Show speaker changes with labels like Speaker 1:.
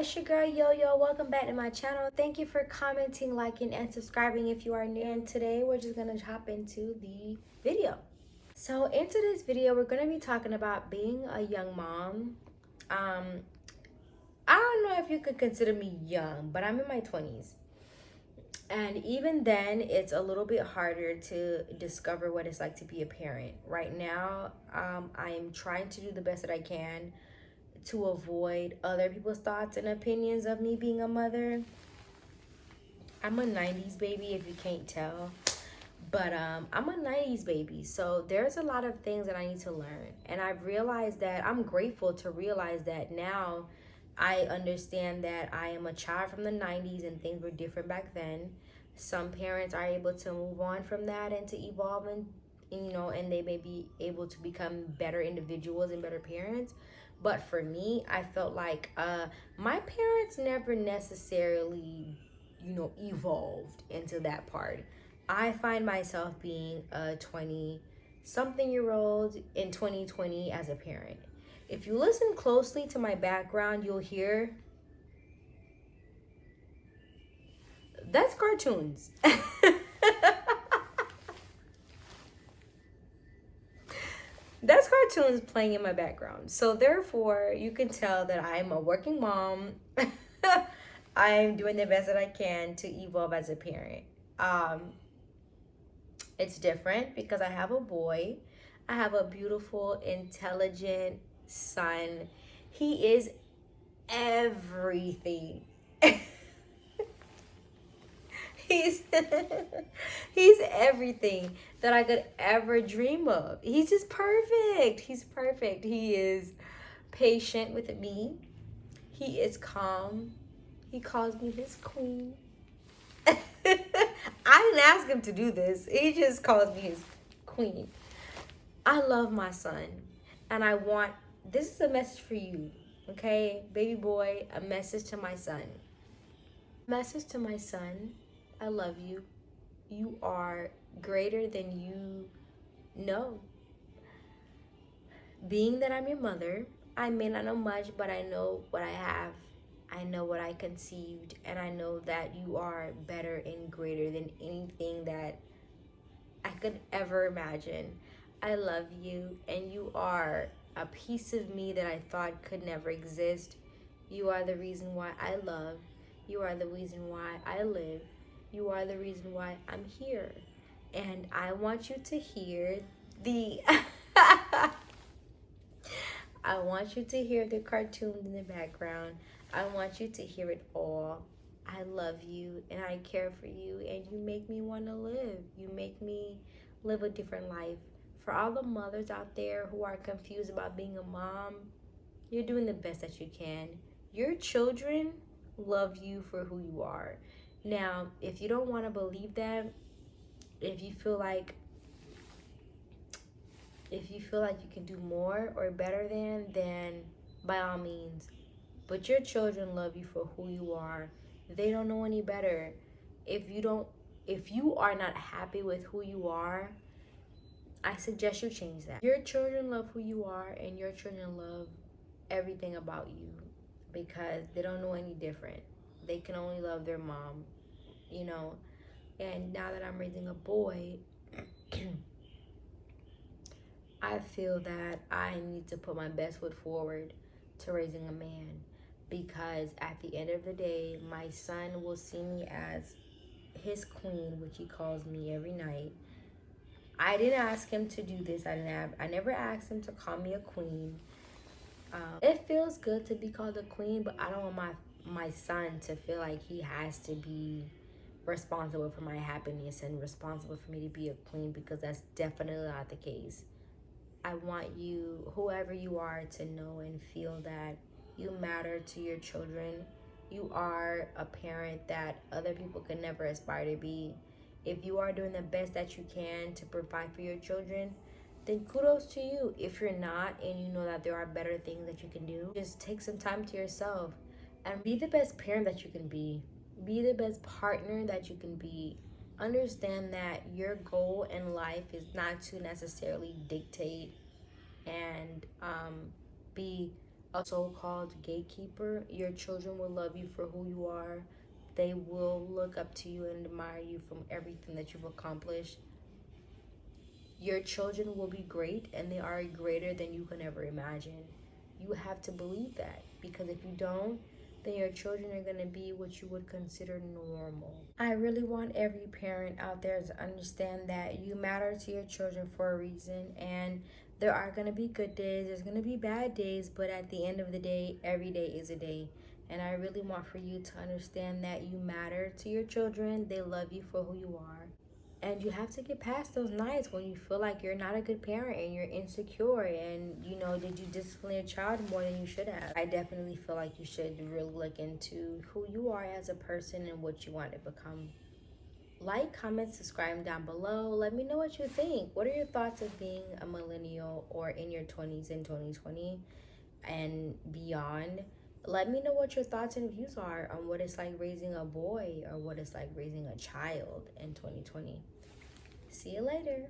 Speaker 1: it's your girl Yo. Welcome back to my channel. Thank you for commenting, liking, and subscribing if you are new. And today we're just gonna hop into the video. So into this video, we're gonna be talking about being a young mom. I don't know if you could consider me young, but I'm in my 20s. And even then, it's a little bit harder to discover what it's like to be a parent. Right now, I am trying to do the best that I can to avoid other people's thoughts and opinions of me being a mother. I'm a 90s baby, if you can't tell. But I'm a 90s baby, so there's a lot of things that I need to learn. And I've realized that I'm grateful to realize that now I understand that I am a child from the 90s and things were different back then. Some parents are able to move on from that and to evolve and they may be able to become better individuals and better parents. But for me, I felt like my parents never necessarily, evolved into that part. I find myself being a 20-something-year-old in 2020 as a parent. If you listen closely to my background, you'll hear that's cartoons. That's cartoons playing in my background. So therefore, you can tell that I'm a working mom. I'm doing the best that I can to evolve as a parent. It's different because I have a boy. I have a beautiful, intelligent son. He is everything. He's he's everything that I could ever dream of. He's just perfect. He's perfect. He is patient with me. He is calm. He calls me his queen. I didn't ask him to do this. He just calls me his queen. I love my son. And this is a message for you. Okay, baby boy, a message to my son. Message to my son. I love you. You are greater than you know. Being that I'm your mother, I may not know much, but I know what I have. I know what I conceived, and I know that you are better and greater than anything that I could ever imagine. I love you, and you are a piece of me that I thought could never exist. You are the reason why I love. You are the reason why I live. You are the reason why I'm here. And I want you to hear I want you to hear the cartoons in the background. I want you to hear it all. I love you and I care for you, and you make me want to live. You make me live a different life. For all the mothers out there who are confused about being a mom, you're doing the best that you can. Your children love you for who you are. Now, if you don't want to believe that, if you feel like you can do more or better then by all means. But your children love you for who you are. They don't know any better. If you are not happy with who you are, I suggest you change that. Your children love who you are, and your children love everything about you because they don't know any different. They can only love their mom, And now that I'm raising a boy, I feel that I need to put my best foot forward to raising a man, because at the end of the day, my son will see me as his queen, which he calls me every night. I didn't ask him to do this. I never asked him to call me a queen. It feels good to be called a queen, but I don't want my son to feel like he has to be responsible for my happiness and responsible for me to be a queen, because that's definitely not the case. I want you, whoever you are, to know and feel that you matter to your children. You are a parent that other people can never aspire to be. If you are doing the best that you can to provide for your children, then kudos to you. If you're not, and you know that there are better things that you can do, just take some time to yourself and be the best parent that you can be. Be the best partner that you can be. Understand that your goal in life is not to necessarily dictate and be a so-called gatekeeper, your children will love you for who you are. They will look up to you and admire you from everything that you've accomplished. Your children will be great, and they are greater than you can ever imagine. You have to believe that, because if you don't, then your children are going to be what you would consider normal. I really want every parent out there to understand that you matter to your children for a reason, and there are going to be good days, there's going to be bad days, but at the end of the day, every day is a day. And I really want for you to understand that you matter to your children. They love you for who you are. And you have to get past those nights when you feel like you're not a good parent and you're insecure, and did you discipline your child more than you should have? I definitely feel like you should really look into who you are as a person and what you want to become. Like, comment, subscribe down below. Let me know what you think. What are your thoughts of being a millennial or in your 20s in 2020 and beyond? Let me know what your thoughts and views are on what it's like raising a boy or what it's like raising a child in 2020. See you later.